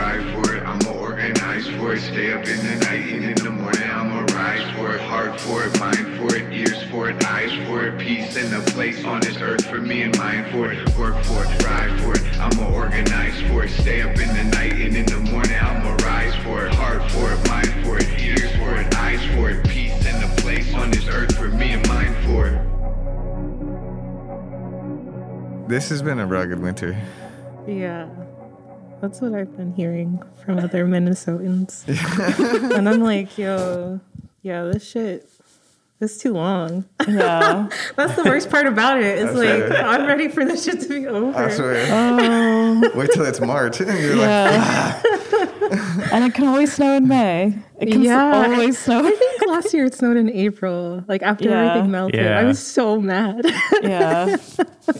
ride for it, I'ma organize for it. Stay up in the night and in the morning, I'ma rise for it. Heart for it, mind for it, ears for it, eyes for it. Peace and a place on this earth for me and mine for it. Work for it, ride for it, I'ma organize for it. Stay up in the night and in the morning, I'ma rise for it. Heart for it, mind for it, ears for it, eyes for it. Peace and a place on this earth for me and mine for it. This has been a rugged winter. Yeah. That's what I've been hearing from other Minnesotans. And I'm like, yo, yeah, this shit is too long. Yeah. That's the worst part about it. It's like, right. I'm ready for this shit to be over. I swear. Oh. Wait till it's March. And you're Yeah. And it can always snow in May. It can always snow. I think last year it snowed in April, like after everything melted. Yeah. I was so mad. Yeah.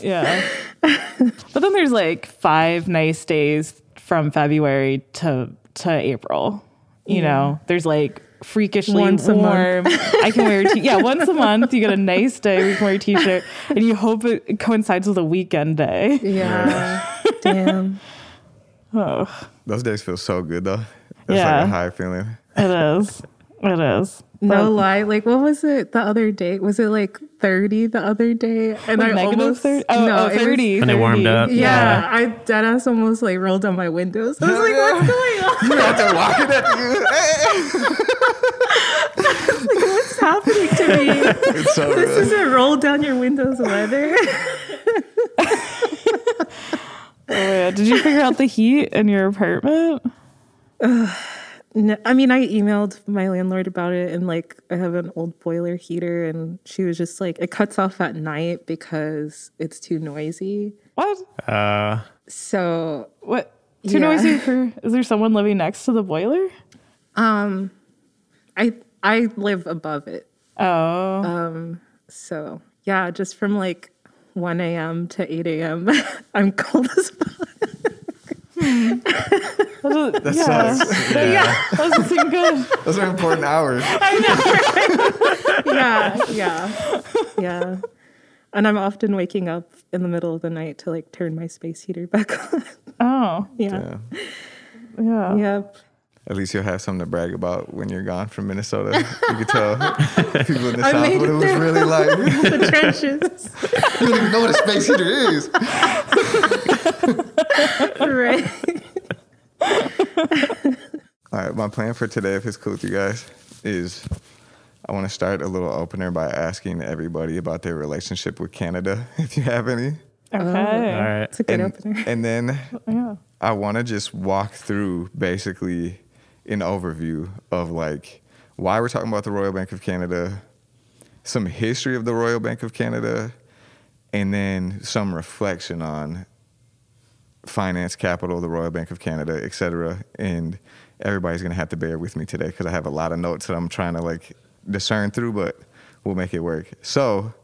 Yeah. But then there's like 5 nice days from February to April. You know, there's like freakishly Once a warm. I can wear once a month you get a nice day where you can wear a t-shirt and you hope it coincides with a weekend day. Yeah. Damn. Oh. Those days feel so good though. That's Yeah. like a high feeling. It is. It is. No lie. Like, what was it the other day? Was it like 30 the other day? And Like I negative almost 30? no, Oh, it was- 30. When they warmed up. Yeah, I deadass almost like rolled down my windows. I was like, what's going on? You're out there walking at you. What's happening to me? It's so This real. isn't roll down your windows weather. Oh, yeah. Did you figure out the heat in your apartment? No, I mean, I emailed my landlord about it, and like, I have an old boiler heater, and she was just like, it cuts off at night because it's too noisy. What? So, What? Too Yeah. noisy for? Is there someone living next to the boiler? I live above it. Oh. So yeah, just from like 1 a.m. to 8 a.m. I'm cold as fuck. That Yeah. sucks. Yeah. Doesn't seem good. Those are important hours. Yeah. And I'm often waking up in the middle of the night to like turn my space heater back on. Oh. Yeah. Yeah. Yep. At least you'll have something to brag about when you're gone from Minnesota. You can tell people in the I South made what it it was there. really like. The trenches. You don't even know what a space heater is. Right. All right, my plan for today, if it's cool with you guys, is I want to start a little opener by asking everybody about their relationship with Canada, if you have any. Okay. All right. It's a good opener. And then Yeah. I want to just walk through basically an overview of like why we're talking about the Royal Bank of Canada, some history of the Royal Bank of Canada, and then some reflection on finance, capital, the Royal Bank of Canada, et cetera. And everybody's going to have to bear with me today because I have a lot of notes that I'm trying to like discern through, but we'll make it work. So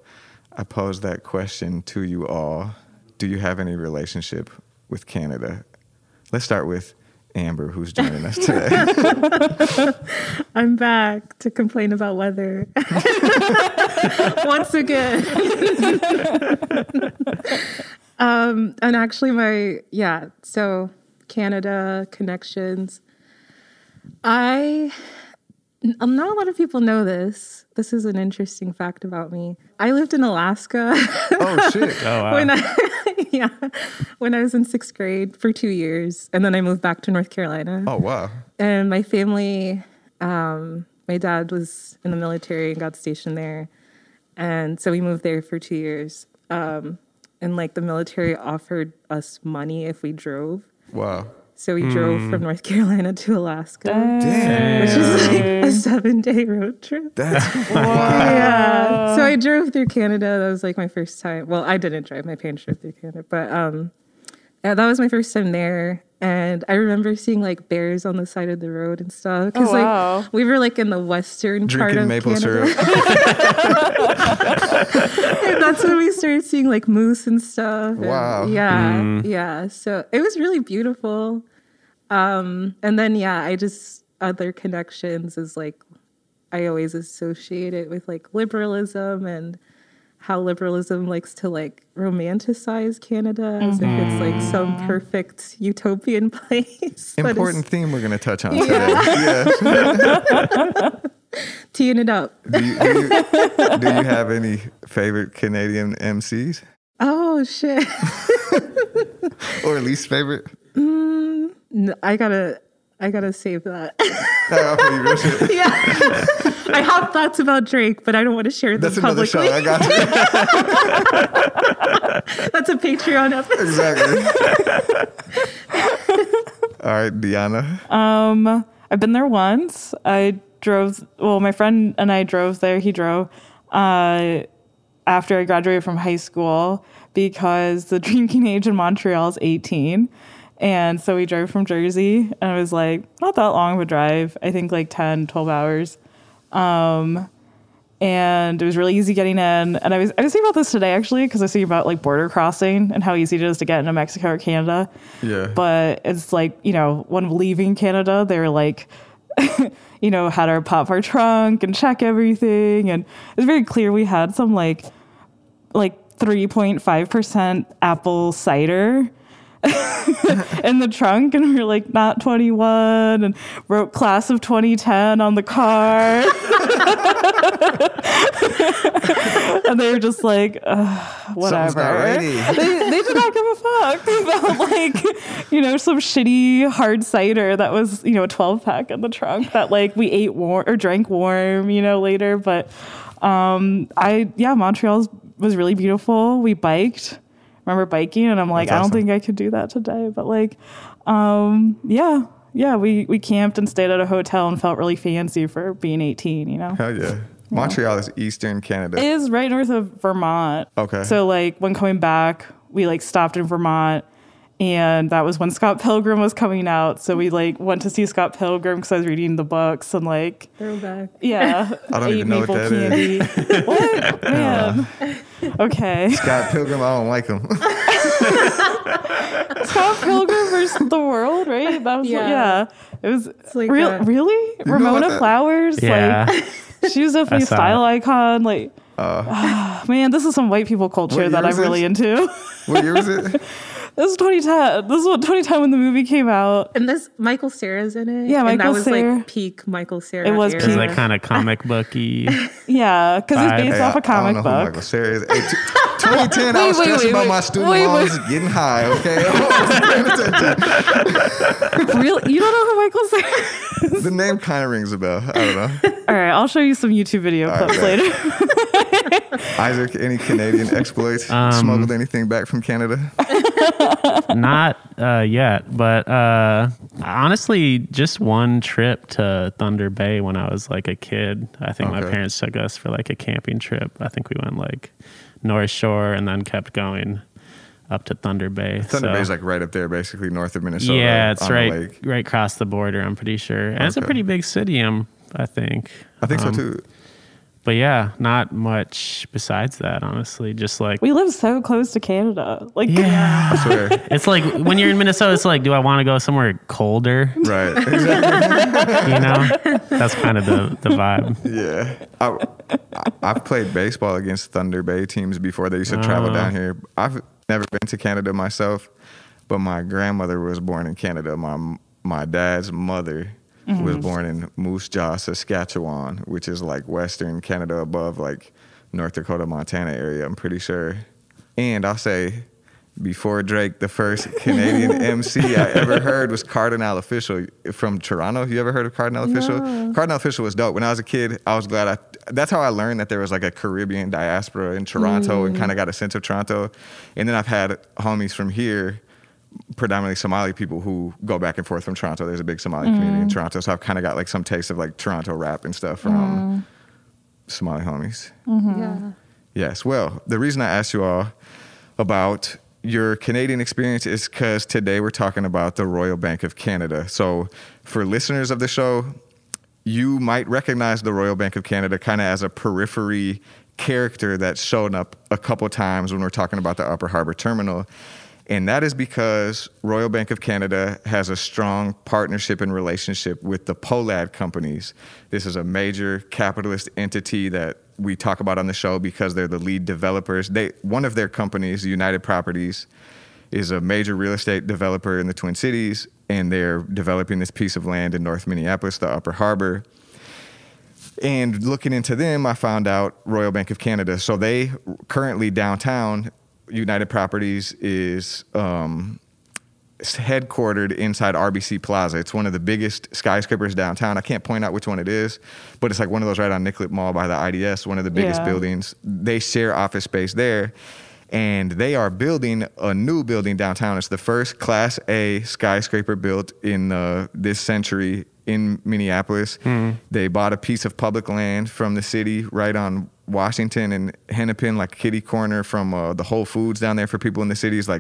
I posed that question to you all. Do you have any relationship with Canada? Let's start with Amber, who's joining us today. I'm back to complain about weather. Once again. And actually so Canada connections. Not a lot of people know this. This is an interesting fact about me. I lived in Alaska. Oh, shit. Oh, wow. when I was in 6th grade for 2 years. And then I moved back to North Carolina. Oh, wow. And my family, my dad was in the military and got stationed there. And so we moved there for 2 years. And like the military offered us money if we drove. Wow. So we drove from North Carolina to Alaska, Damn. which is like a 7-day road trip. That's Yeah. So I drove through Canada. That was like my first time. Well, I didn't drive. My parents drove through Canada. But yeah, that was my first time there. And I remember seeing like bears on the side of the road and stuff. Because wow. like we were like in the western part drinking of maple Canada. syrup. And that's when we started seeing like moose and stuff. Wow. And yeah. So it was really beautiful. And then I just other connections is like I always associate it with like liberalism and how liberalism likes to like romanticize Canada as if it's like some perfect utopian place. Important theme we're going to touch on today. Yeah. Teeing it up. Do you have any favorite Canadian MCs? Oh, shit. Or least favorite? No, I gotta save that. Yeah. I have thoughts about Drake, but I don't want to share them publicly. That's another show. I got you. That's a Patreon episode. Exactly. All right, Deanna. I've been there once. My friend and I drove there. He drove after I graduated from high school because the drinking age in Montreal is 18. And so we drove from Jersey, and it was like not that long of a drive. I think like 10, 12 hours. And it was really easy getting in. And I was thinking about this today, actually, because I was thinking about like border crossing and how easy it is to get into Mexico or Canada. Yeah. But it's like, when leaving Canada, they were like, had to pop our trunk and check everything. And it was very clear we had some like 3.5% apple cider in the trunk, and we were like not 21 and wrote class of 2010 on the car. And they were just like, whatever. They did not give a fuck about like, some shitty hard cider that was, a 12 pack in the trunk that like we ate warm or drank warm, later. But Montreal was really beautiful. We biked. Remember biking, and I'm like, I don't think I could do that today. But like, we camped and stayed at a hotel and felt really fancy for being 18, Hell yeah. Montreal is Eastern Canada. It is right north of Vermont. Okay. So like when coming back, we like stopped in Vermont, and that was when Scott Pilgrim was coming out. So we like went to see Scott Pilgrim because I was reading the books and like throwback. Yeah. I don't even know what that candy. Is. What? Man. Okay. Scott Pilgrim, I don't like him. Scott Pilgrim versus the World, right? That was It was like really Ramona Flowers. Yeah. Like she was definitely a style icon. Like, man, this is some white people culture that I'm really into. What year was it? This is 2010. This is what 2010 when the movie came out. And this Michael Cera's in it. Yeah, Michael Cera. Cera. Like peak Michael Cera. It was era. It was like kind of comic booky. Yeah, because it's based off a comic book. book. Michael Cera is. Hey, 2010, I was stressing about my student loans getting high, okay? Really? You don't know who Michael Cera is? The name kind of rings a bell. I don't know. All right, I'll show you some YouTube video clips later. Isaac, any Canadian exploits? Smuggled anything back from Canada? Not yet, but honestly, just one trip to Thunder Bay when I was like a kid. I think my parents took us for like a camping trip. I think we went like North Shore and then kept going up to Thunder Bay. Thunder Bay is like right up there, basically north of Minnesota. Yeah, it's right across the border, I'm pretty sure. And it's a pretty big city, I think. I think so too. But yeah, not much besides that, honestly. Just like we live so close to Canada. Like, yeah, I swear. It's like when you're in Minnesota, it's like, do I want to go somewhere colder? Right. Exactly. That's kind of the vibe. Yeah. I've played baseball against Thunder Bay teams before. They used to travel down here. I've never been to Canada myself, but my grandmother was born in Canada. My dad's mother was born in Moose Jaw, Saskatchewan, which is like Western Canada above like North Dakota, Montana area, I'm pretty sure. And I'll say, before Drake, the first Canadian MC I ever heard was Cardinal Official from Toronto. You ever heard of Cardinal Official? No. Cardinal Official was dope. When I was a kid, I was glad that's how I learned that there was like a Caribbean diaspora in Toronto and kind of got a sense of Toronto. And then I've had homies from here, predominantly Somali people, who go back and forth from Toronto. There's a big Somali community in Toronto, so I've kind of got like some taste of like Toronto rap and stuff from Somali homies. Yeah. Yes. Well, the reason I asked you all about your Canadian experience is because today we're talking about the Royal Bank of Canada. So for listeners of the show, you might recognize the Royal Bank of Canada kind of as a periphery character that's shown up a couple times when we're talking about the Upper Harbor Terminal. And that is because Royal Bank of Canada has a strong partnership and relationship with the Polad companies. This is a major capitalist entity that we talk about on the show because they're the lead developers. One of their companies, United Properties, is a major real estate developer in the Twin Cities, and they're developing this piece of land in North Minneapolis, the Upper Harbor. And looking into them, I found out Royal Bank of Canada. So they currently downtown, United Properties is headquartered inside RBC Plaza. It's one of the biggest skyscrapers downtown. I can't point out which one it is, but it's like one of those right on Nicollet Mall by the IDS, one of the biggest buildings. They share office space there. And they are building a new building downtown. It's the first Class A skyscraper built in this century in Minneapolis. They bought a piece of public land from the city right on Washington and Hennepin, like kitty corner from the Whole Foods down there for people in the cities.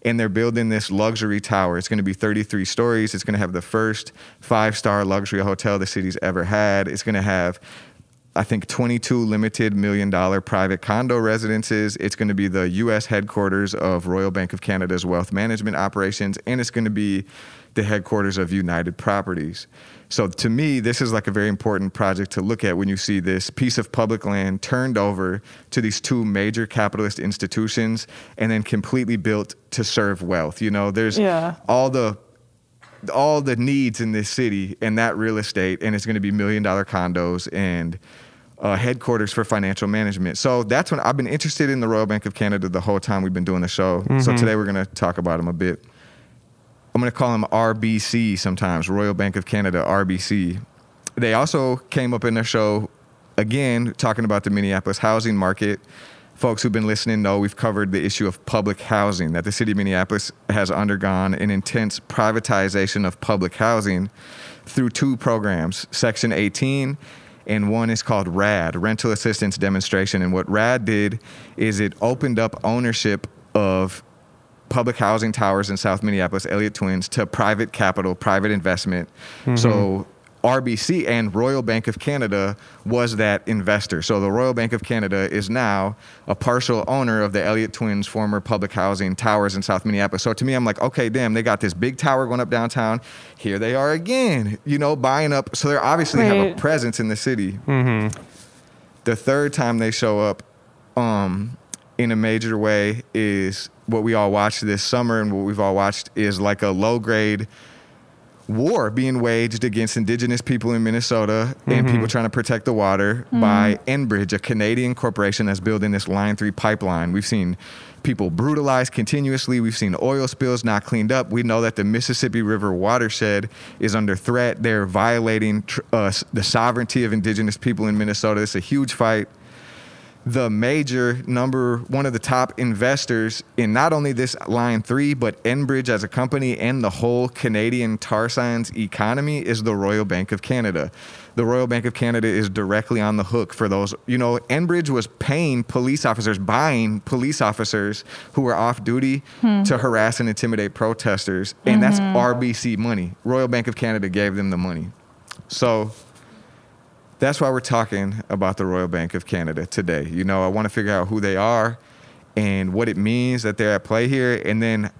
And they're building this luxury tower. It's going to be 33 stories. It's going to have the first 5-star luxury hotel the city's ever had. It's going to have, I think, 22 limited $1 million private condo residences. It's going to be the U.S. headquarters of Royal Bank of Canada's wealth management operations, and it's going to be the headquarters of United Properties. So to me, this is like a very important project to look at when you see this piece of public land turned over to these two major capitalist institutions and then completely built to serve wealth. You know, there's all the needs in this city and that real estate, and it's going to be $1 million condos and headquarters for financial management. So that's when I've been interested in the Royal Bank of Canada the whole time we've been doing the show. So today we're going to talk about them a bit. I'm going to call them RBC sometimes, Royal Bank of Canada, RBC. They also came up in their show, again, talking about the Minneapolis housing market. Folks who've been listening know we've covered the issue of public housing, that the city of Minneapolis has undergone an intense privatization of public housing through two programs, Section 18, and one is called RAD, Rental Assistance Demonstration. And what RAD did is it opened up ownership of public housing towers in South Minneapolis, Elliott Twins, to private capital, private investment. So RBC and Royal Bank of Canada was that investor. So the Royal Bank of Canada is now a partial owner of the Elliott Twins' former public housing towers in South Minneapolis. So to me, I'm like, okay, damn, they got this big tower going up downtown. Here they are again, you know, buying up. So they obviously have a presence in the city. The third time they show up in a major way is what we all watched this summer, and what we've all watched is like a low-grade war being waged against indigenous people in Minnesota and people trying to protect the water by Enbridge, a Canadian corporation that's building this Line 3 pipeline. We've seen people brutalized continuously. We've seen oil spills not cleaned up. We know that the Mississippi River watershed is under threat. They're violating the sovereignty of indigenous people in Minnesota. It's a huge fight. The major one of the top investors in not only this Line 3, but Enbridge as a company and the whole Canadian tar sands economy is the Royal Bank of Canada. The Royal Bank of Canada is directly on the hook for those. You know, Enbridge was paying buying police officers who were off duty to harass and intimidate protesters. And that's RBC money. Royal Bank of Canada gave them the money. So that's why we're talking about the Royal Bank of Canada today. You know, I want to figure out who they are and what it means that they're at play here. And then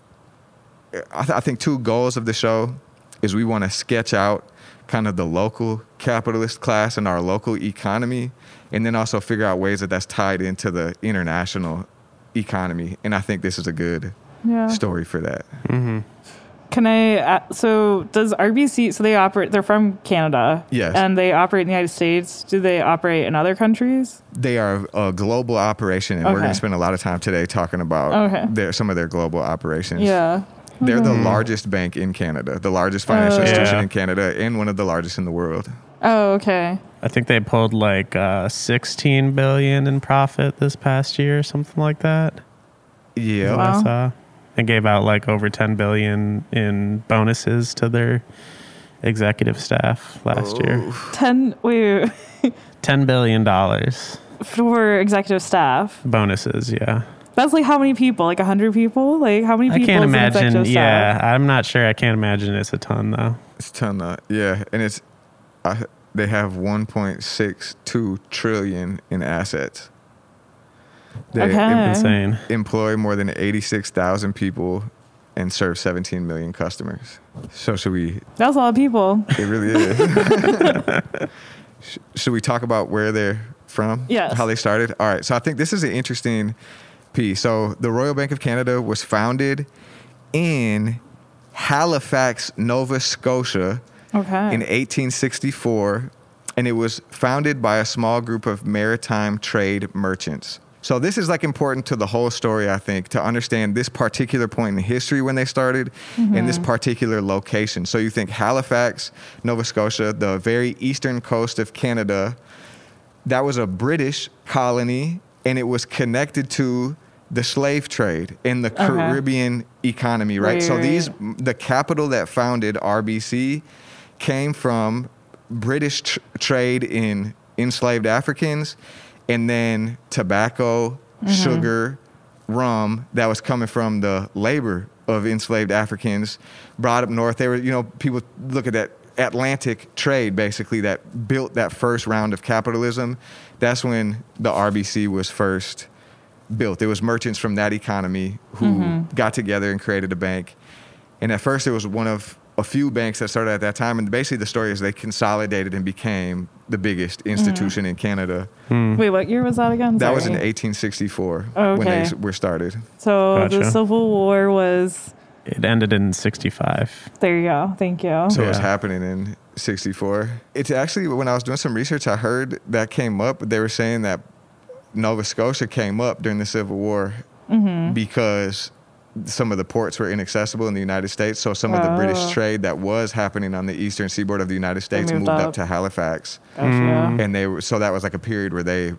I think two goals of the show is we want to sketch out kind of the local capitalist class and our local economy, and then also figure out ways that that's tied into the international economy. And I think this is a good story for that. So does RBC, so they're from Canada. Yes. And they operate in the United States. Do they operate in other countries? They are a global operation, and we're going to spend a lot of time today talking about some of their global operations. Yeah. They're the largest bank in Canada, the largest financial institution in Canada, and one of the largest in the world. Oh, okay. I think they pulled like $16 billion in profit this past year, something like that. Yeah. Wow. I saw. And gave out like over $10 billion in bonuses to their executive staff last year. $10 billion for executive staff bonuses. Yeah, that's like how many people? Like 100 people? Like how many people? I can't imagine. Yeah, I'm not sure. I can't imagine it's a ton though. It's a ton though. Yeah, and it's they have 1.62 trillion in assets. They Insane. employ more than 86,000 people and serve 17 million customers. So should we? That's a lot of people. It really is. Should we talk about where they're from? Yes. How they started? All right. So I think this is an interesting piece. So the Royal Bank of Canada was founded in Halifax, Nova Scotia in 1864, and it was founded by a small group of maritime trade merchants. So this is like important to the whole story, I think, to understand this particular point in history when they started and this particular location. So you think Halifax, Nova Scotia, the very eastern coast of Canada, that was a British colony, and it was connected to the slave trade in the Caribbean economy, right? So the capital that founded RBC came from British trade in enslaved Africans, and then tobacco, sugar, rum that was coming from the labor of enslaved Africans brought up north. They were, people look at that Atlantic trade basically that built that first round of capitalism. That's when the RBC was first built. It was merchants from that economy who got together and created a bank. And at first it was one of a few banks that started at that time. And basically the story is they consolidated and became the biggest institution in Canada. Wait, what year was that again? That was in 1864 when they were started. So the Civil War was... It ended in 65. There you go. Thank you. So it's happening in 64. It's actually, when I was doing some research, I heard that came up. They were saying that Nova Scotia came up during the Civil War because some of the ports were inaccessible in the United States. So some of the British trade that was happening on the eastern seaboard of the United States moved up to Halifax. And so that was like a period where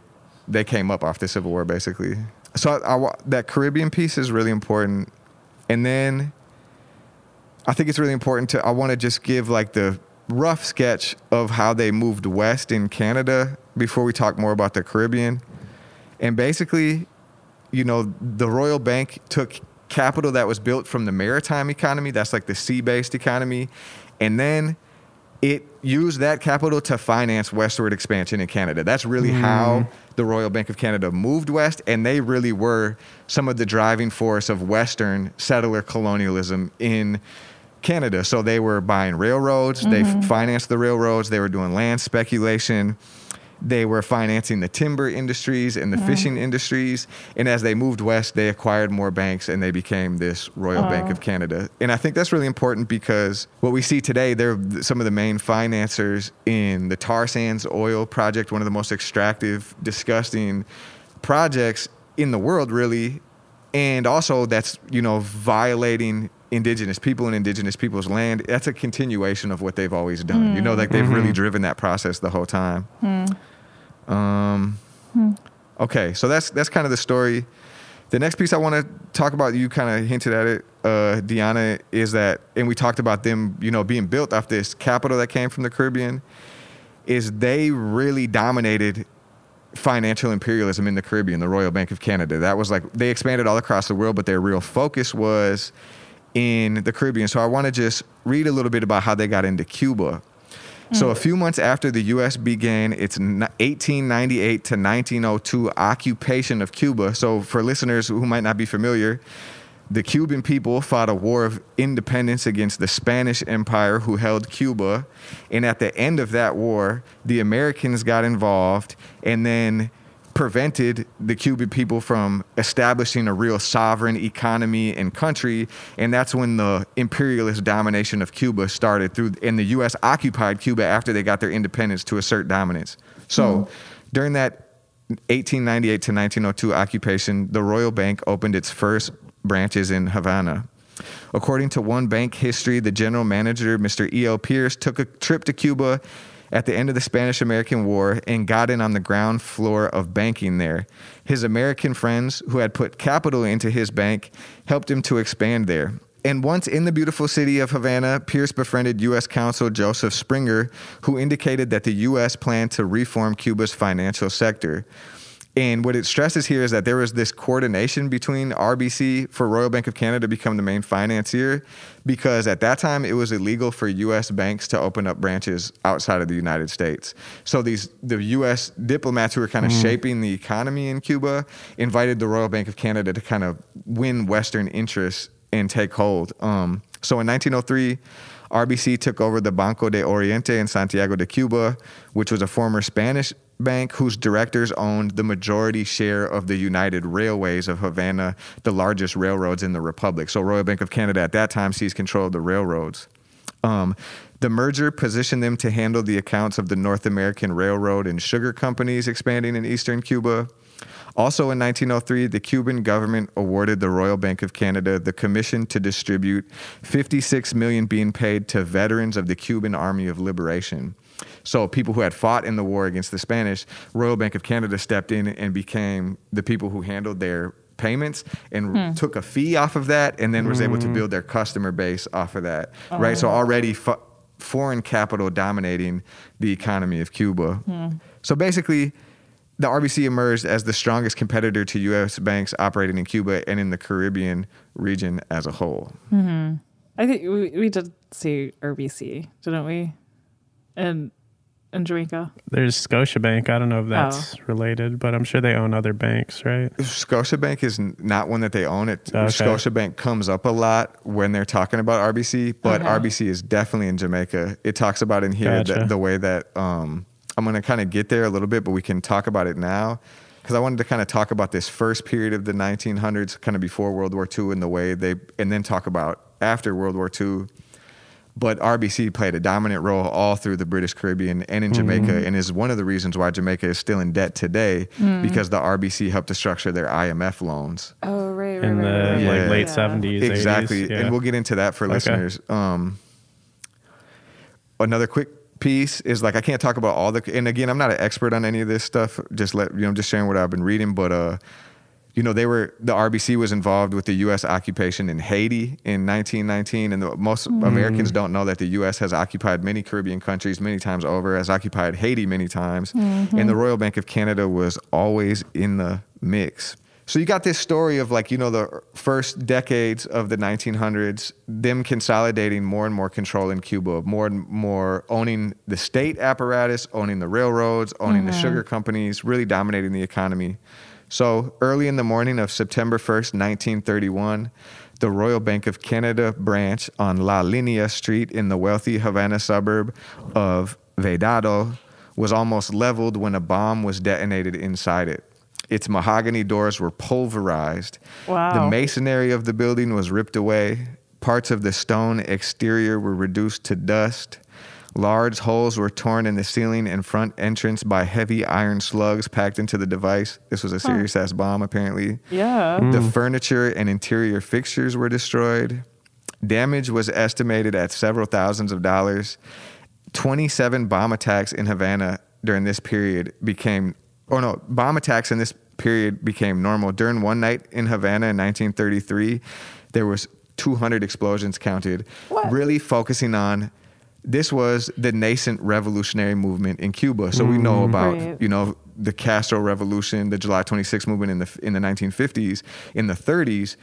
they came up off the Civil War, basically. So that Caribbean piece is really important. And then I think it's really important I want to just give like the rough sketch of how they moved west in Canada before we talk more about the Caribbean. And basically, the Royal Bank took capital that was built from the maritime economy, that's like the sea-based economy, and then it used that capital to finance westward expansion in Canada. That's really how the Royal Bank of Canada moved west, and they really were some of the driving force of Western settler colonialism in Canada. So they were buying railroads, they financed the railroads, they were doing land speculation, they were financing the timber industries and the fishing industries. And as they moved west, they acquired more banks and they became this Royal Bank of Canada. And I think that's really important because what we see today, they're some of the main financiers in the tar sands oil project, one of the most extractive, disgusting projects in the world, really. And also that's, violating indigenous people and indigenous people's land. That's a continuation of what they've always done. They've really driven that process the whole time. Okay, so that's kind of the story. The next piece I want to talk about, you kind of hinted at it, Deanna, is that, and we talked about them, being built off this capital that came from the Caribbean, is they really dominated financial imperialism in the Caribbean, the Royal Bank of Canada. That was like, they expanded all across the world, but their real focus was in the Caribbean. So I want to just read a little bit about how they got into Cuba. So a few months after the U.S. began its 1898 to 1902 occupation of Cuba, so for listeners who might not be familiar, the Cuban people fought a war of independence against the Spanish Empire who held Cuba. And at the end of that war, the Americans got involved and then prevented the Cuban people from establishing a real sovereign economy and country. And that's when the imperialist domination of Cuba started and the U.S. occupied Cuba after they got their independence to assert dominance. So during that 1898 to 1902 occupation, the Royal Bank opened its first branches in Havana. According to one bank history, the general manager, Mr. E.L. Pierce, took a trip to Cuba at the end of the Spanish-American War and got in on the ground floor of banking there. His American friends, who had put capital into his bank, helped him to expand there. And once in the beautiful city of Havana, Pierce befriended U.S. Consul Joseph Springer, who indicated that the U.S. planned to reform Cuba's financial sector. And what it stresses here is that there was this coordination between RBC for Royal Bank of Canada to become the main financier, because at that time it was illegal for U.S. banks to open up branches outside of the United States. So the U.S. diplomats who were kind of shaping the economy in Cuba invited the Royal Bank of Canada to kind of win Western interests and take hold. So in 1903, RBC took over the Banco de Oriente in Santiago de Cuba, which was a former Spanish bank whose directors owned the majority share of the United Railways of Havana, the largest railroads in the Republic. So Royal Bank of Canada at that time seized control of the railroads. The merger positioned them to handle the accounts of the North American Railroad and sugar companies expanding in eastern Cuba. Also in 1903, the Cuban government awarded the Royal Bank of Canada the commission to distribute $56 million being paid to veterans of the Cuban Army of Liberation. So people who had fought in the war against the Spanish, Royal Bank of Canada stepped in and became the people who handled their payments and took a fee off of that, and then was able to build their customer base off of that, right? So already foreign capital dominating the economy of Cuba. So basically, the RBC emerged as the strongest competitor to U.S. banks operating in Cuba and in the Caribbean region as a whole. I think we did see RBC, didn't we? In Jamaica. There's Scotiabank. I don't know if that's related, but I'm sure they own other banks, right? Scotiabank is not one that they own. Scotiabank comes up a lot when they're talking about RBC, but RBC is definitely in Jamaica. It talks about in here the way that I'm going to kind of get there a little bit, but we can talk about it now, because I wanted to kind of talk about this first period of the 1900s, kind of before World War II, and the way and then talk about after World War II. But RBC played a dominant role all through the British Caribbean and in Jamaica, and is one of the reasons why Jamaica is still in debt today, because the RBC helped to structure their IMF loans. Oh, right. In the late 70s, exactly. 80s. Yeah. And we'll get into that for listeners. Another quick piece is, like, I can't talk about all and again, I'm not an expert on any of this stuff. Just sharing what I've been reading, but the RBC was involved with the U.S. occupation in Haiti in 1919, and most Americans don't know that the U.S. has occupied many Caribbean countries many times over, has occupied Haiti many times, and the Royal Bank of Canada was always in the mix. So you got this story of, like, the first decades of the 1900s, them consolidating more and more control in Cuba, more and more owning the state apparatus, owning the railroads, owning the sugar companies, really dominating the economy. So early in the morning of September 1st, 1931, the Royal Bank of Canada branch on La Linea Street in the wealthy Havana suburb of Vedado was almost leveled when a bomb was detonated inside it. Its mahogany doors were pulverized. Wow. The masonry of the building was ripped away. Parts of the stone exterior were reduced to dust. Large holes were torn in the ceiling and front entrance by heavy iron slugs packed into the device. This was a serious-ass bomb, apparently. Yeah. The furniture and interior fixtures were destroyed. Damage was estimated at several thousands of dollars. 27 bomb attacks in Havana during this period became normal. During one night in Havana in 1933, there was 200 explosions counted, really focusing on. This was the nascent revolutionary movement in Cuba. So we know about, the Castro Revolution, the July 26th movement in the 1950s. In the 30s,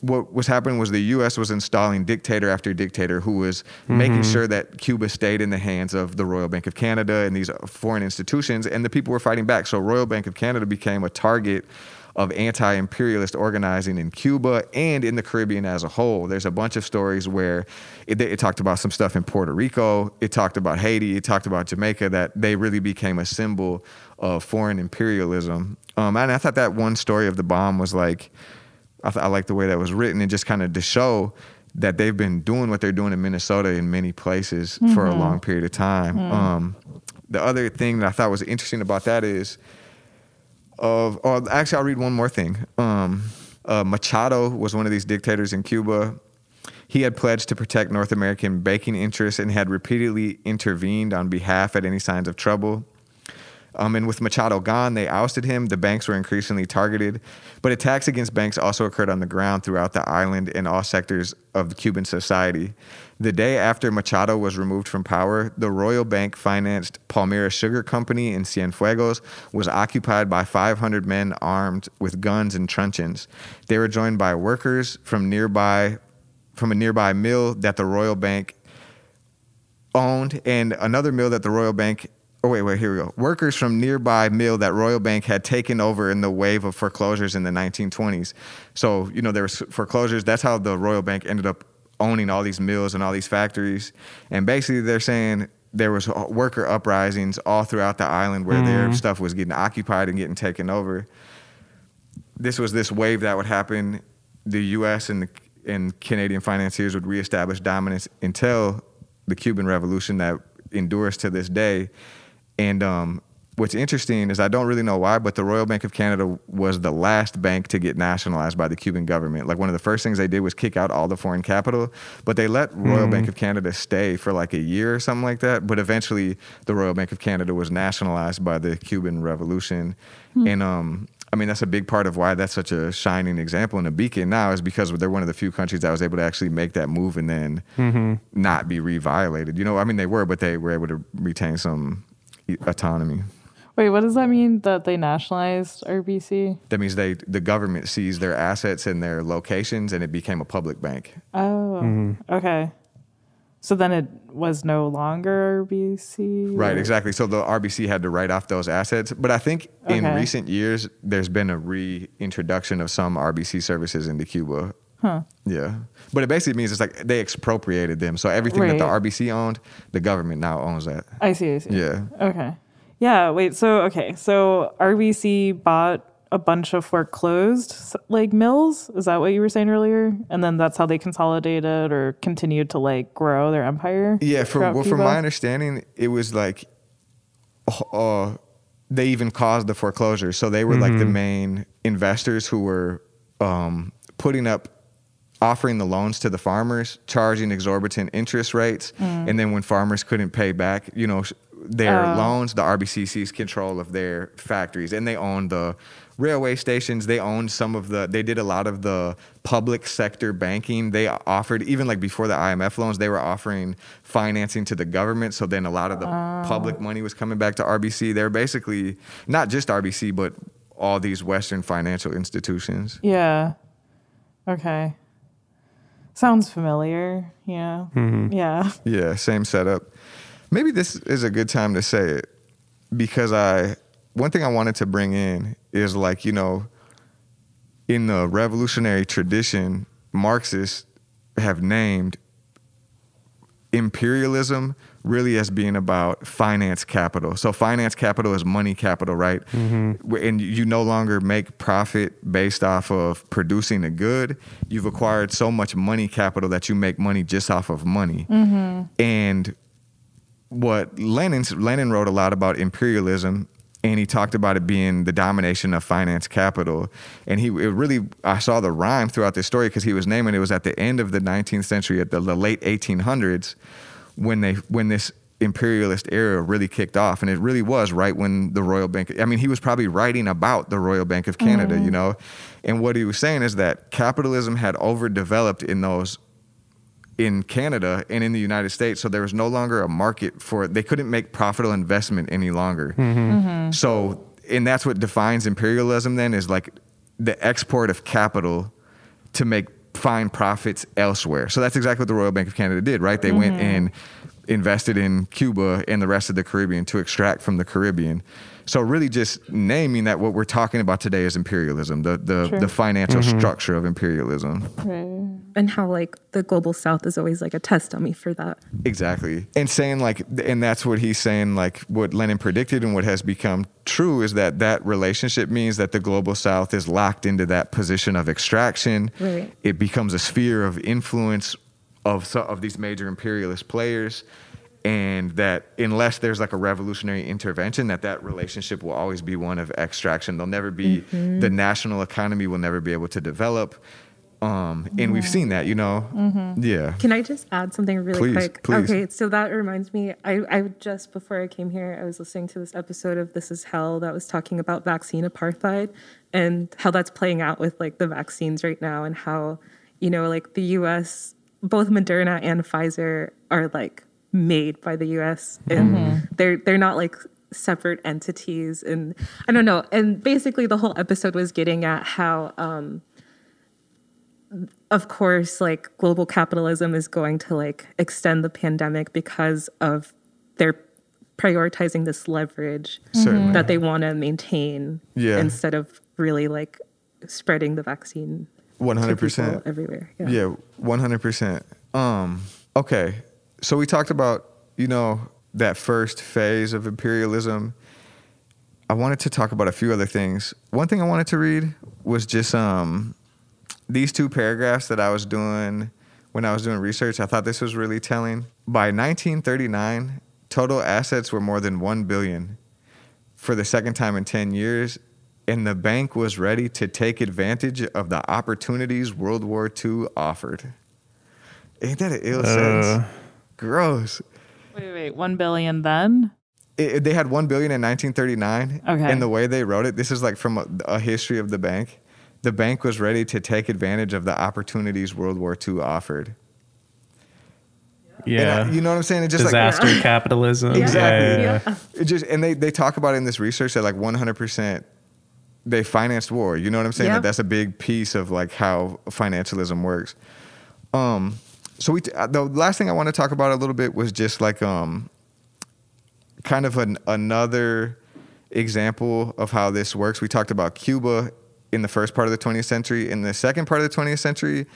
what was happening was the U.S. was installing dictator after dictator who was making sure that Cuba stayed in the hands of the Royal Bank of Canada and these foreign institutions, and the people were fighting back. So Royal Bank of Canada became a target of anti-imperialist organizing in Cuba and in the Caribbean as a whole. There's a bunch of stories where it talked about some stuff in Puerto Rico, it talked about Haiti, it talked about Jamaica, that they really became a symbol of foreign imperialism. And I thought that one story of the bomb was like, I like the way that was written, and just kind of to show that they've been doing what they're doing in Minnesota in many places for a long period of time. The other thing that I thought was interesting about that is, actually, I'll read one more thing. Machado was one of these dictators in Cuba. He had pledged to protect North American banking interests and had repeatedly intervened on behalf at any signs of trouble. And with Machado gone, they ousted him. The banks were increasingly targeted. But attacks against banks also occurred on the ground throughout the island and all sectors of Cuban society. The day after Machado was removed from power, the Royal Bank financed Palmyra Sugar Company in Cienfuegos was occupied by 500 men armed with guns and truncheons. They were joined by workers from a nearby mill that the Royal Bank owned, and another mill that the Royal Bank here we go. Workers from nearby mill that Royal Bank had taken over in the wave of foreclosures in the 1920s. So, there was foreclosures. That's how the Royal Bank ended up owning all these mills and all these factories. And basically they're saying there was worker uprisings all throughout the island where their stuff was getting occupied and getting taken over. This was this wave that would happen. The U.S. and Canadian financiers would reestablish dominance until the Cuban Revolution that endures to this day. And what's interesting is I don't really know why, but the Royal Bank of Canada was the last bank to get nationalized by the Cuban government. Like one of the first things they did was kick out all the foreign capital, but they let Royal Bank of Canada stay for like a year or something like that. But eventually the Royal Bank of Canada was nationalized by the Cuban Revolution. And that's a big part of why that's such a shining example and a beacon now is because they're one of the few countries that was able to actually make that move and then not be re-violated. They were, but they were able to retain some autonomy. Wait, what does that mean that they nationalized RBC? That means the government seized their assets and their locations and it became a public bank. Oh, okay. So then it was no longer RBC? Right, exactly. So the RBC had to write off those assets. But I think in recent years, there's been a reintroduction of some RBC services into Cuba. Huh. Yeah. But it basically means it's like they expropriated them. So everything that the RBC owned, the government now owns that. I see. Yeah. Okay. Yeah, wait, so RBC bought a bunch of foreclosed mills? Is that what you were saying earlier? And then that's how they consolidated or continued to grow their empire? Yeah, from my understanding, it was they even caused the foreclosure. So they were the main investors who were offering the loans to the farmers, charging exorbitant interest rates. And then when farmers couldn't pay back, their loans, the RBC seized control of their factories, and they owned the railway stations. They owned they did a lot of the public sector banking. They offered, even before the IMF loans, they were offering financing to the government. So then a lot of the public money was coming back to RBC. They're basically not just RBC, but all these Western financial institutions. Yeah. Okay. Sounds familiar. Yeah. Yeah. Yeah, same setup. Maybe this is a good time to say it because one thing I wanted to bring in is in the revolutionary tradition, Marxists have named imperialism really as being about finance capital. So finance capital is money capital, right? And you no longer make profit based off of producing a good. You've acquired so much money capital that you make money just off of money. And what Lenin wrote a lot about imperialism, and he talked about it being the domination of finance capital. And I saw the rhyme throughout this story because he was naming it was at the end of the 19th century, at the late 1800s, when this imperialist era really kicked off. And it really was right when the Royal Bank, he was probably writing about the Royal Bank of Canada, And what he was saying is that capitalism had overdeveloped in Canada and in the United States, so there was no longer a market for it. They couldn't make profitable investment any longer. So, and that's what defines imperialism then, is the export of capital to find profits elsewhere. So that's exactly what the Royal Bank of Canada did, right? They went and invested in Cuba and the rest of the Caribbean to extract from the Caribbean. So really just naming that what we're talking about today is imperialism, the financial structure of imperialism. Right. And how the global south is always a test dummy for that. Exactly. And saying and that's what he's saying, what Lenin predicted and what has become true is that relationship means that the global south is locked into that position of extraction. Right. It becomes a sphere of influence of these major imperialist players. And that unless there's a revolutionary intervention, that relationship will always be one of extraction. They'll never be, the national economy will never be able to develop. And we've seen that, you know? Yeah. Can I just add something really quick? Please. Okay, so that reminds me, I just before I came here, I was listening to this episode of This Is Hell that was talking about vaccine apartheid and how that's playing out with like the vaccines right now, and how, you know, like the US, both Moderna and Pfizer are like made by the US, and they're not like separate entities. And I don't know. And basically the whole episode was getting at how, of course, like global capitalism is going to like extend the pandemic because of their prioritizing this leverage that they want to maintain instead of really like spreading the vaccine 100% everywhere. Yeah, 100%. Okay, so we talked about, you know, that first phase of imperialism. I wanted to talk about a few other things. One thing I wanted to read was just these two paragraphs that I was doing when I was doing research. I thought this was really telling. By 1939, total assets were more than $1 billion for the second time in 10 years, and the bank was ready to take advantage of the opportunities World War II offered. Ain't that an ill sentence? Gross. Wait, 1 billion then? They had $1 billion in 1939. Okay. And the way they wrote it, this is like from a history of the bank. The bank was ready to take advantage of the opportunities World War II offered. Yeah. You know what I'm saying? It's just disaster like capitalism. Exactly. Yeah. It just, and they talk about it in this research that like 100% they financed war. You know what I'm saying? Yeah. That's a big piece of like how financialism works. So the last thing I want to talk about a little bit was just like kind of another example of how this works. We talked about Cuba in the first part of the 20th century. In the second part of the 20th century,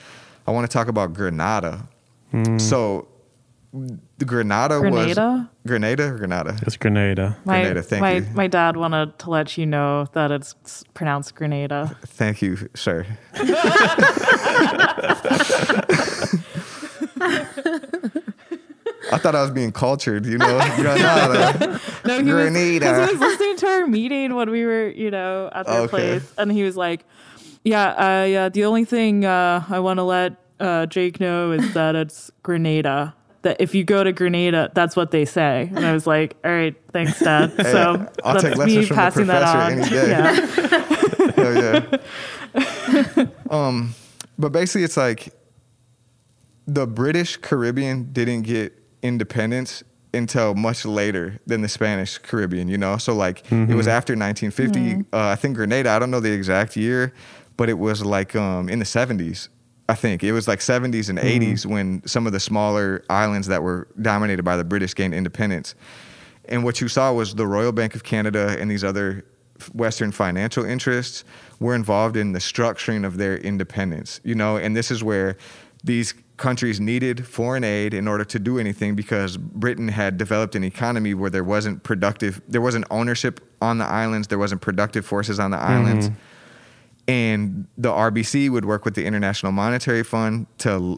I want to talk about Grenada. So the Grenada was Grenada or Grenada? It's Grenada. Grenada, thank you. My dad wanted to let you know that it's pronounced Grenada. Thank you, sir. I thought I was being cultured, you know. Grenada. No, Grenada. He was listening to our meeting when we were, you know, at their place, and he was like, "Yeah, the only thing I want to let Jake know is that it's Grenada. That if you go to Grenada, that's what they say." And I was like, "All right, thanks, Dad." Hey, so I'll that's take lessons me from passing the that professor on. any day. Hell yeah. But basically, it's like the British Caribbean didn't get independence until much later than the Spanish Caribbean, you know? So like it was after 1950. I think Grenada, I don't know the exact year, but it was like in the 70s. I think it was like 70s and 80s when some of the smaller islands that were dominated by the British gained independence. And what you saw was the Royal Bank of Canada and these other Western financial interests were involved in the structuring of their independence, you know? And this is where these countries needed foreign aid in order to do anything, because Britain had developed an economy where there wasn't ownership on the islands, there wasn't productive forces on the islands. And the RBC would work with the International Monetary Fund to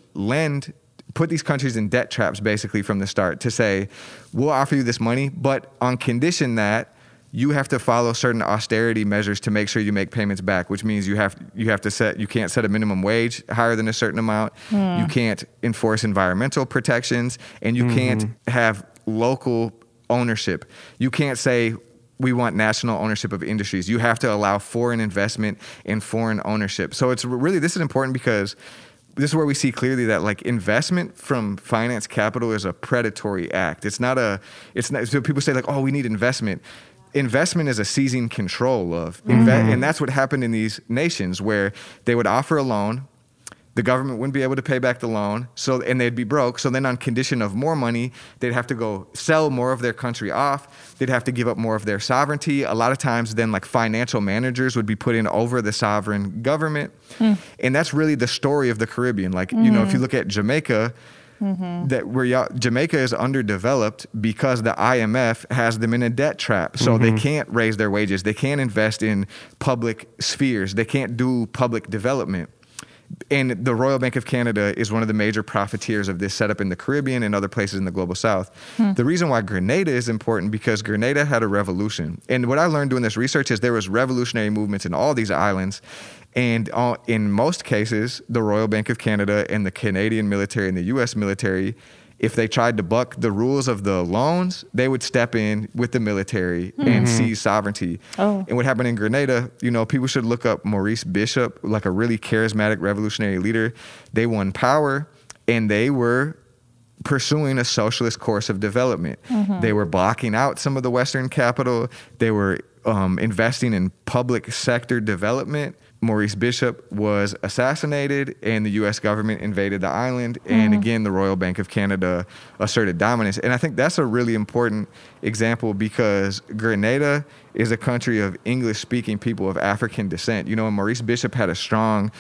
put these countries in debt traps basically from the start, to say, we'll offer you this money, but on condition that you have to follow certain austerity measures to make sure you make payments back, which means you can't set a minimum wage higher than a certain amount. You can't enforce environmental protections, and you can't have local ownership. You can't say, we want national ownership of industries. You have to allow foreign investment and foreign ownership. So it's really, this is important because this is where we see clearly that like investment from finance capital is a predatory act. It's not, so people say like, oh, we need investment. Investment is a seizing control of, and that's what happened in these nations where they would offer a loan, the government wouldn't be able to pay back the loan, and they'd be broke. So then on condition of more money, they'd have to go sell more of their country off. They'd have to give up more of their sovereignty. A lot of times then like financial managers would be put in over the sovereign government. And that's really the story of the Caribbean. Like, you know, if you look at Jamaica, Jamaica is underdeveloped because the IMF has them in a debt trap. So they can't raise their wages. They can't invest in public spheres. They can't do public development. And the Royal Bank of Canada is one of the major profiteers of this setup in the Caribbean and other places in the global South. The reason why Grenada is important, because Grenada had a revolution. And what I learned doing this research is there was revolutionary movements in all these islands. And in most cases, the Royal Bank of Canada and the Canadian military and the U.S. military, if they tried to buck the rules of the loans, they would step in with the military and seize sovereignty. And what happened in Grenada, you know, people should look up Maurice Bishop, like a really charismatic revolutionary leader. They won power, and they were pursuing a socialist course of development. They were blocking out some of the Western capital. They were investing in public sector development. Maurice Bishop was assassinated, and the U.S. government invaded the island. And again, the Royal Bank of Canada asserted dominance. And I think that's a really important example, because Grenada is a country of English-speaking people of African descent. You know, and Maurice Bishop had a strong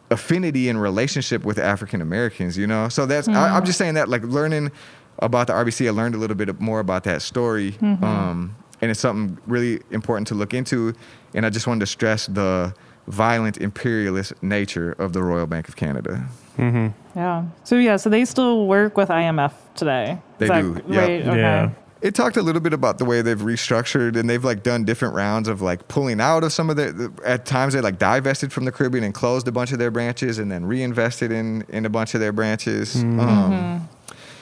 affinity and relationship with African Americans, you know? So that's, I'm just saying that, like, learning about the RBC, I learned a little bit more about that story. And it's something really important to look into. And I just wanted to stress the violent imperialist nature of the Royal Bank of Canada. Yeah. So they still work with IMF today. They do. Right? Okay. Yeah. It talked a little bit about the way they've restructured, and they've like done different rounds of like pulling out of some of at times they like divested from the Caribbean and closed a bunch of their branches and then reinvested in a bunch of their branches.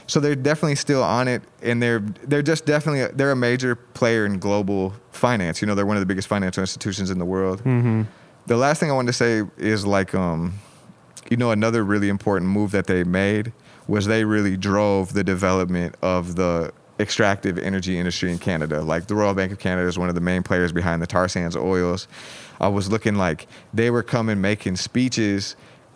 So they're definitely still on it, and they're just definitely they're a major player in global finance. You know, they're one of the biggest financial institutions in the world. The last thing I wanted to say is like, you know, another really important move that they made was they really drove the development of the extractive energy industry in Canada. Like the Royal Bank of Canada is one of the main players behind the tar sands oils. I was looking like they were coming making speeches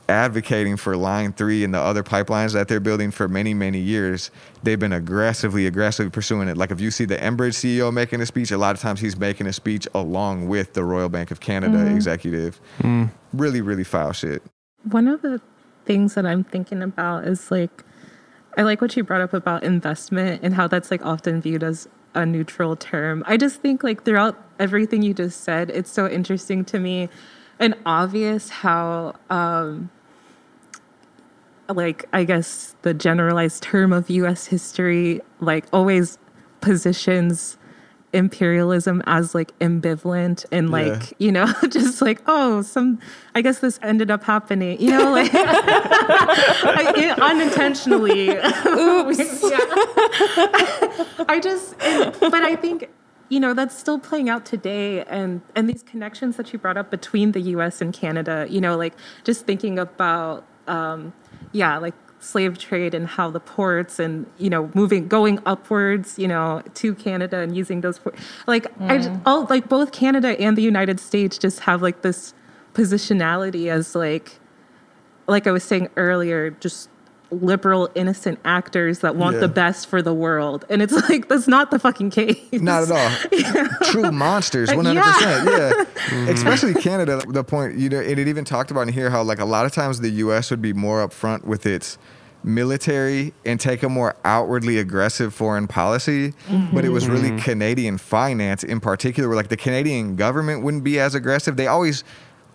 advocating for Line 3 and the other pipelines that they're building for many, many years. They've been aggressively pursuing it. Like if you see the Enbridge CEO making a speech, a lot of times he's making a speech along with the Royal Bank of Canada executive. Really, really foul shit. One of the things that I'm thinking about is like, I like what you brought up about investment and how that's like often viewed as a neutral term. I just think like throughout everything you just said, it's so interesting to me and obvious how, like, I guess the generalized term of U.S. history, like, always positions imperialism as, like, ambivalent and, like, you know, just like, oh, I guess this ended up happening, you know, like, unintentionally. Oops. But I think, you know, that's still playing out today. And these connections that you brought up between the U.S. and Canada, you know, like, just thinking about, like slave trade and how the ports and, you know, going upwards, you know, to Canada and using those, like, like both Canada and the United States just have like this positionality as like I was saying earlier, just liberal, innocent actors that want the best for the world. And it's like, that's not the fucking case. Not at all. True monsters, 100%. Especially Canada. The point, you know, it even talked about in here how like a lot of times the U.S. would be more upfront with its military and take a more outwardly aggressive foreign policy. But it was really Canadian finance in particular, where like the Canadian government wouldn't be as aggressive. They always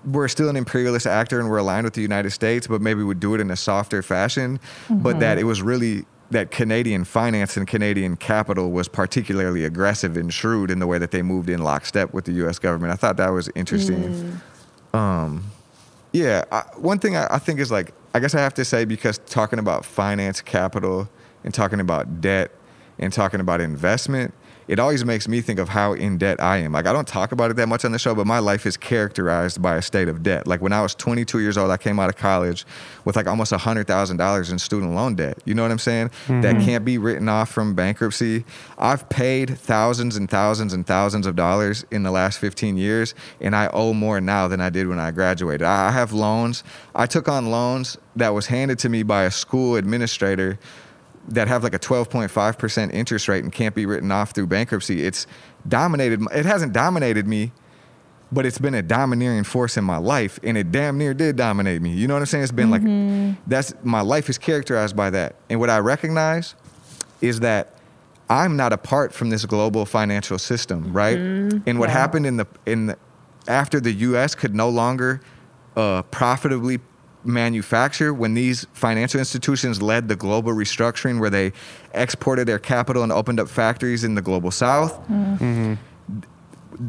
we're still an imperialist actor and we're aligned with the United States, but maybe would do it in a softer fashion. But that it was really that Canadian finance and Canadian capital was particularly aggressive and shrewd in the way that they moved in lockstep with the U.S. government. I thought that was interesting. One thing I think is like, I guess I have to say, because talking about finance, capital, and talking about debt and talking about investment, it always makes me think of how in debt I am. Like, I don't talk about it that much on the show, but my life is characterized by a state of debt. Like, when I was 22 years old, I came out of college with like almost $100,000 in student loan debt. You know what I'm saying? That can't be written off from bankruptcy. I've paid thousands and thousands and thousands of dollars in the last 15 years, and I owe more now than I did when I graduated. I have loans. I took on loans that was handed to me by a school administrator that have like a 12.5% interest rate and can't be written off through bankruptcy. It hasn't dominated me, but it's been a domineering force in my life, and it damn near did dominate me. You know what I'm saying? It's been like, my life is characterized by that. And what I recognize is that I'm not apart from this global financial system, right? And what happened after the U.S. could no longer profitably manufacture, when these financial institutions led the global restructuring where they exported their capital and opened up factories in the global south,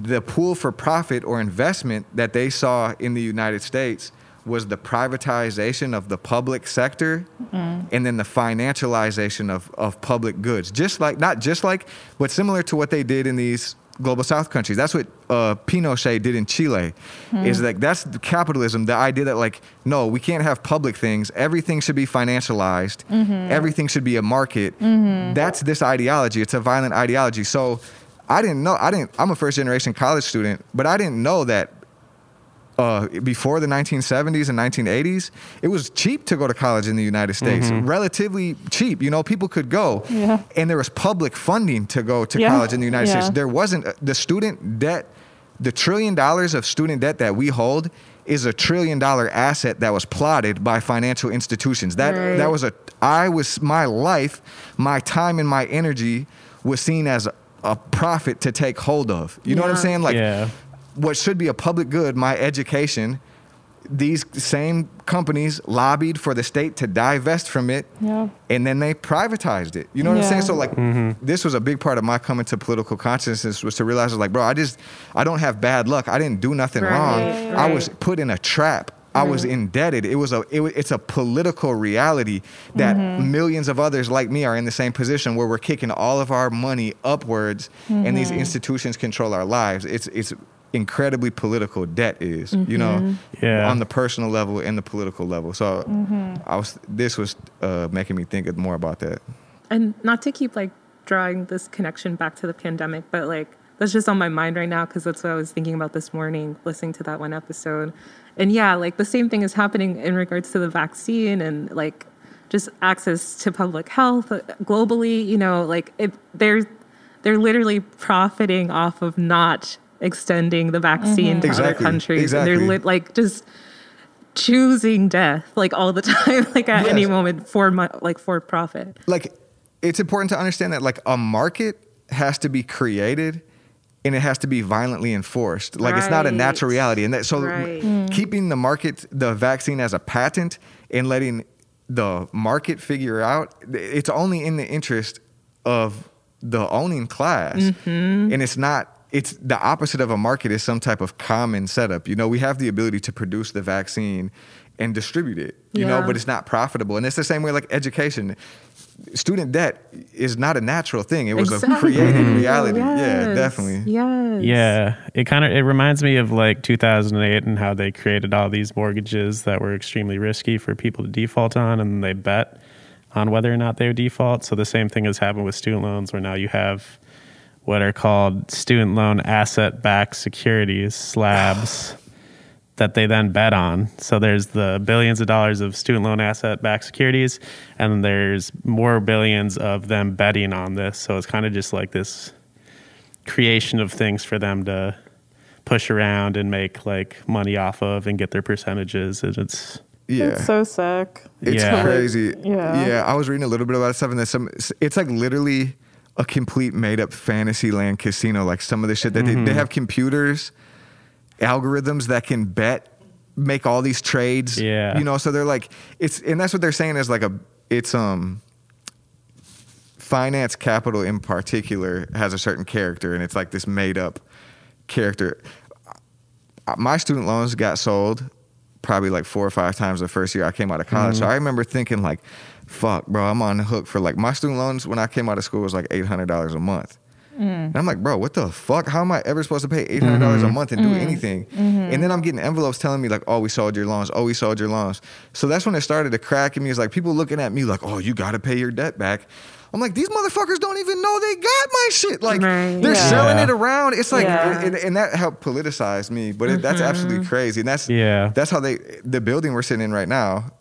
the pool for profit or investment that they saw in the United States was the privatization of the public sector and then the financialization of public goods. Not just like, but similar to what they did in these global South countries. That's what Pinochet did in Chile. Is like, that's the capitalism, the idea that like, no, we can't have public things. Everything should be financialized. Everything should be a market. That's this ideology. It's a violent ideology. So I'm a first generation college student, but I didn't know that before the 1970s and 1980s, it was cheap to go to college in the United States, relatively cheap. You know, people could go, and there was public funding to go to college in the United States. There wasn't the student debt, the $1 trillion of student debt that we hold is a $1 trillion asset that was plotted by financial institutions. That was my life, my time, and my energy was seen as a profit to take hold of. You know what I'm saying? Like, what should be a public good, my education, these same companies lobbied for the state to divest from it, and then they privatized it. You know what I'm saying? So like, this was a big part of my coming to political consciousness, was to realize, like, bro, I don't have bad luck. I didn't do nothing wrong. I was put in a trap. I was indebted. It's a political reality that millions of others like me are in the same position, where we're kicking all of our money upwards, and these institutions control our lives. It's incredibly political, debt is, you know, on the personal level and the political level. So this was making me think more about that. And not to keep like drawing this connection back to the pandemic, but like, that's just on my mind right now, because that's what I was thinking about this morning, listening to that one episode. And yeah, like the same thing is happening in regards to the vaccine and like just access to public health globally. You know, like they're literally profiting off of not extending the vaccine to other countries. And they're like just choosing death like all the time, like at any moment for profit. Like, it's important to understand that like a market has to be created and it has to be violently enforced. Like, it's not a natural reality. And that, so keeping the vaccine as a patent and letting the market figure out, it's only in the interest of the owning class. And it's the opposite of a market is some type of common setup. You know, we have the ability to produce the vaccine and distribute it, you know, but it's not profitable. And it's the same way like education. Student debt is not a natural thing. It was a created reality. Yeah, definitely. Yeah. It reminds me of like 2008 and how they created all these mortgages that were extremely risky for people to default on, and they bet on whether or not they would default. So the same thing has happened with student loans, where now you have what are called student loan asset-backed securities, slabs, that they then bet on. So there's the billions of dollars of student loan asset-backed securities, and there's more billions of them betting on this. So it's kind of just like this creation of things for them to push around and make like money off of and get their percentages. And it's so sick. It's crazy. Yeah, I was reading a little bit about stuff, and it's like literally a complete made-up fantasyland casino. Like some of the shit that they have computers, algorithms that can make all these trades. You know, so they're like, and that's what they're saying is like finance capital in particular has a certain character, and it's like this made-up character. My student loans got sold probably like 4 or 5 times the first year I came out of college. So I remember thinking like, fuck, bro, I'm on the hook for like, my student loans when I came out of school was like $800 a month. And I'm like, bro, what the fuck? How am I ever supposed to pay $800 a month and do anything? And then I'm getting envelopes telling me like, oh, we sold your loans. Oh, we sold your loans. So that's when it started to crack in me. It's like people looking at me like, oh, you got to pay your debt back. I'm like, these motherfuckers don't even know they got my shit. Like, they're selling it around. It's like, and that helped politicize me. But that's absolutely crazy. And that's how the building we're sitting in right now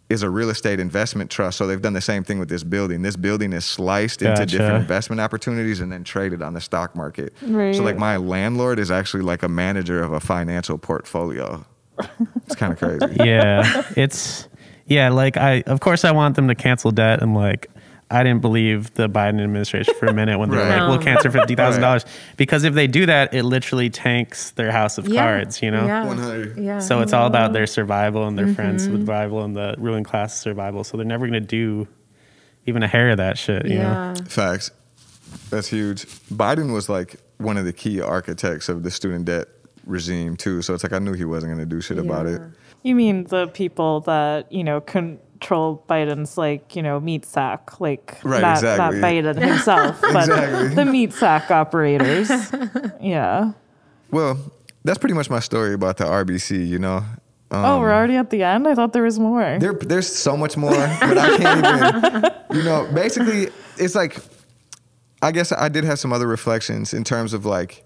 is a real estate investment trust. So they've done the same thing with this building. This building is sliced into different investment opportunities and then traded on the stock market. So like my landlord is actually like a manager of a financial portfolio. It's kind of crazy. Like of course I want them to cancel debt, and like, I didn't believe the Biden administration for a minute when they were like, we'll cancel $50,000. Because if they do that, it literally tanks their house of cards, you know? 100. So it's all about their survival and their friends' survival and the ruling class survival. So they're never going to do even a hair of that shit, you know? Facts. That's huge. Biden was like one of the key architects of the student debt regime too. So it's like I knew he wasn't going to do shit about it. You mean the people that, you know, control Biden's, like, you know, meat sack, like Right, not exactly. Biden himself, but Exactly. the meat sack operators. Yeah. Well, that's pretty much my story about the RBC, you know. Oh, we're already at the end? I thought there was more. There's so much more, but I can't even, you know, basically it's like, I guess I did have some other reflections in terms of like,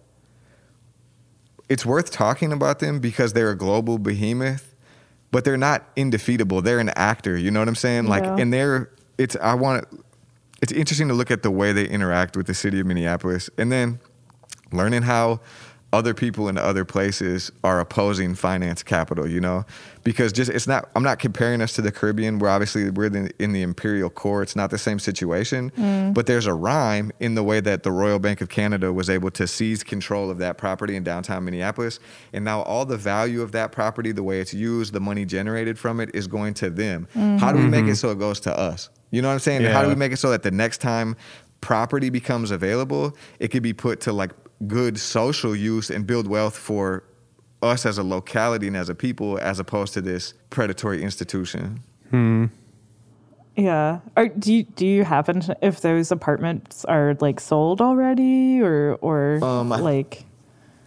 it's worth talking about them because they're a global behemoth, but they're not indefeatable. They're an actor, you know what I'm saying? Like, Yeah. and it's interesting to look at the way they interact with the city of Minneapolis and then learning how other people in other places are opposing finance capital, you know, because I'm not comparing us to the Caribbean where obviously we're in the imperial core. It's not the same situation, but there's a rhyme in the way that the Royal Bank of Canada was able to seize control of that property in downtown Minneapolis. And now all the value of that property, the way it's used, the money generated from it is going to them. How do we make it so it goes to us? You know what I'm saying? Yeah. How do we make it so that the next time property becomes available, it could be put to like good social use and build wealth for us as a locality and as a people, as opposed to this predatory institution. Yeah. Do you happen to, if those apartments are like sold already or like?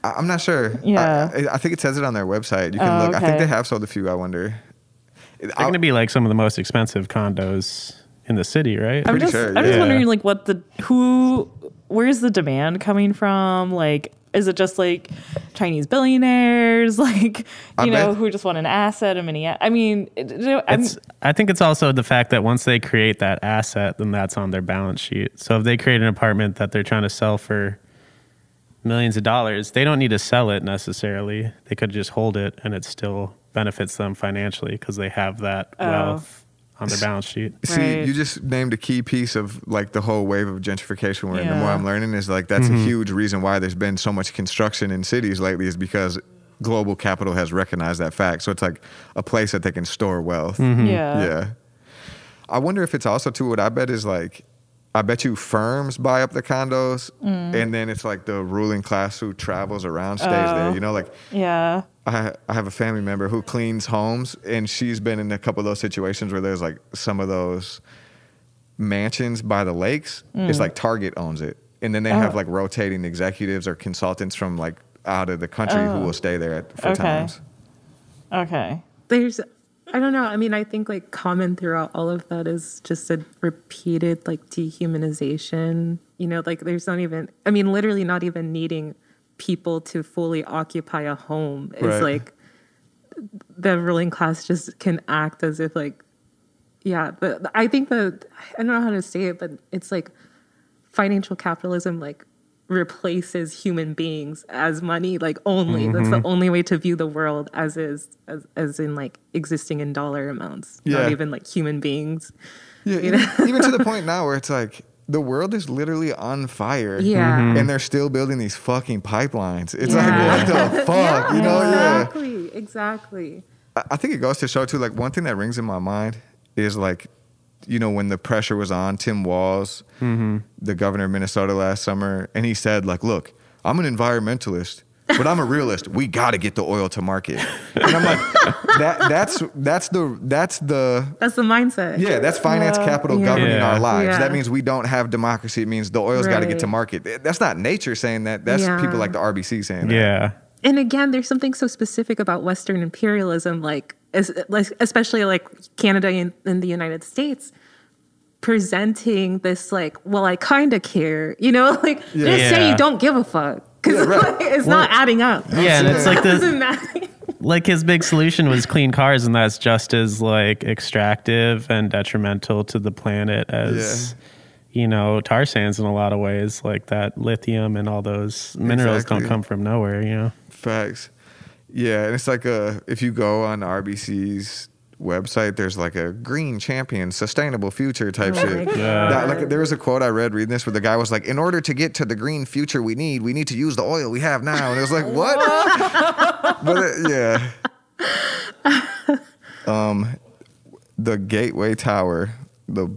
I'm not sure. Yeah. I think it says it on their website. You can look. I think okay. they have sold a few. I wonder. They're going to be like some of the most expensive condos in the city, right? I'm Pretty just sure, I'm just yeah. wondering like where's the demand coming from? Like, is it just like Chinese billionaires, like, you know, who just want an asset in Minneapolis? I mean, I think it's also the fact that once they create that asset, then that's on their balance sheet. So if they create an apartment that they're trying to sell for millions of dollars, they don't need to sell it necessarily. They could just hold it and it still benefits them financially because they have that wealth on their balance sheet. See, Right. you just named a key piece of like the whole wave of gentrification we're in. The Yeah. more I'm learning is like that's a huge reason why there's been so much construction in cities lately is because global capital has recognized that fact. So it's like a place that they can store wealth. Yeah. I wonder if it's also too, what I bet is like, I bet you firms buy up the condos and then it's like the ruling class who travels around stays there, you know, like yeah. I have a family member who cleans homes and she's been in a couple of those situations where there's like some of those mansions by the lakes. It's like Target owns it. And then they have like rotating executives or consultants from like out of the country who will stay there for times. Okay. I don't know. I mean, I think like common throughout all of that is just a repeated like dehumanization. You know, like there's not even, I mean, literally not even needing people to fully occupy a home. It's Right. like the ruling class just can act as if like, yeah. But I think I don't know how to say it, but it's like financial capitalism like replaces human beings as money, like only. That's the only way to view the world as in like existing in dollar amounts, Yeah. not even like human beings. Yeah, even to the point now where it's like the world is literally on fire. Yeah. And they're still building these fucking pipelines. It's Yeah. like, what the fuck? You know, Exactly. I think it goes to show too, like one thing that rings in my mind is like, you know, when the pressure was on Tim Walz, the governor of Minnesota last summer, and he said like, look, I'm an environmentalist, but I'm a realist. We got to get the oil to market. And I'm like, that's the mindset. yeah, that's finance capital governing Yeah. our lives. Yeah. That means we don't have democracy. It means the oil's got to get to Right. market. That's not nature saying that. That's Yeah. people like the RBC saying that. Yeah. And again, there's something so specific about Western imperialism, especially like Canada and the United States, presenting this like, well, I kind of care, you know, like just say Yeah. you don't give a fuck because right. it's not adding up. Yeah, and it's like Doesn't matter. like his big solution was clean cars, and that's just as like extractive and detrimental to the planet as you know, tar sands in a lot of ways. Like that lithium and all those minerals don't come from nowhere, you know. Facts. Yeah, and it's like if you go on RBC's website, there's like a green champion, sustainable future type shit. Like there was a quote I read reading this where the guy was like, in order to get to the green future we need to use the oil we have now. And it was like, what? But the Gateway Tower, the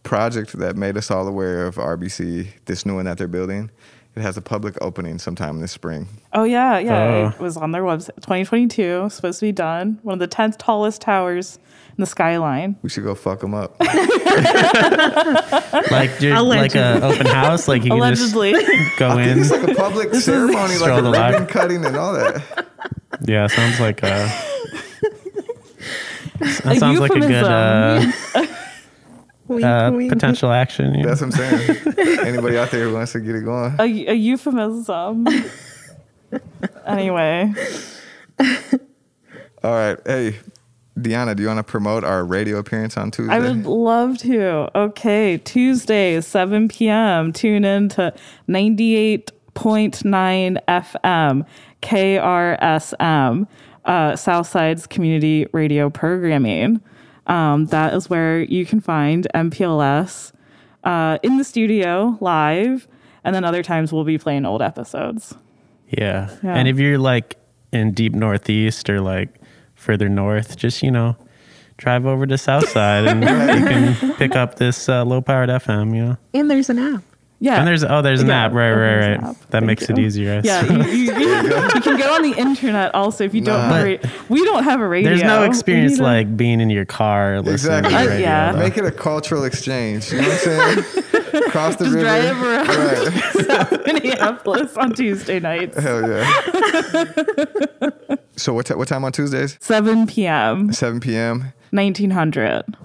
project that made us all aware of RBC, this new one that they're building, It has a public opening sometime this spring. Oh, yeah. It was on their website. 2022, supposed to be done. One of the 10th tallest towers in the skyline. We should go fuck them up. Like a open house? Like you can just go in. It's like a public ceremony, like a ribbon cutting and all that. Yeah, sounds like that sounds like a good potential action. You know? That's what I'm saying. Anybody out there who wants to get it going? A euphemism. Anyway. All right. Hey, Deanna, do you want to promote our radio appearance on Tuesday? I would love to. Okay, Tuesday, 7 p.m. Tune in to 98.9 FM, KRSM, Southside's community radio programming. That is where you can find MPLS in the studio live, and then other times we'll be playing old episodes. Yeah. And if you're like in deep Northeast or like further north, just, drive over to Southside and you can pick up this low-powered FM, And there's an app. Yeah. And there's an app. Right. That makes it easier. Yeah. You can go on the internet also if you don't have we don't have a radio. There's no experience like being in your car listening to radio. Yeah. Make it a cultural exchange. You know what I'm saying? Cross the river. Drive around South Minneapolis on Tuesday nights. Hell yeah. So what time on Tuesdays? 7 p.m. 7 p.m. 1900.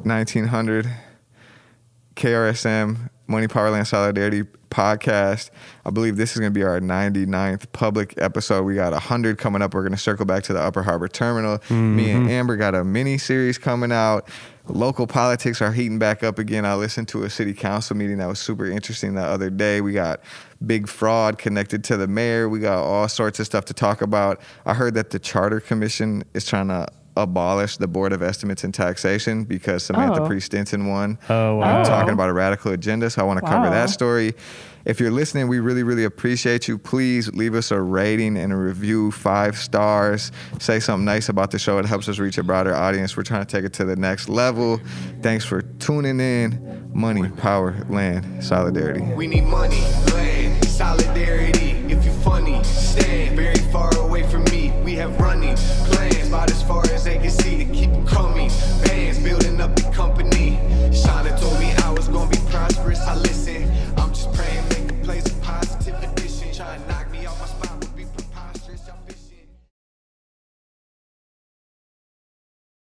KRSM, Money, Power, Land, Solidarity podcast. I believe this is going to be our 99th public episode. We got 100 coming up. We're going to circle back to the Upper Harbor Terminal. Me and Amber got a mini series coming out. Local politics are heating back up again. I listened to a city council meeting that was super interesting the other day. We got big fraud connected to the mayor. We got all sorts of stuff to talk about. I heard that the Charter Commission is trying to abolish the Board of Estimates and Taxation because Samantha Priest Stinson won. Oh, wow. Talking about a radical agenda. So I want to cover that story. If you're listening, we really, really appreciate you. Please leave us a rating and a review, 5 stars. Say something nice about the show. It helps us reach a broader audience. We're trying to take it to the next level. Thanks for tuning in. Money, power, land, solidarity. We need money, land, solidarity.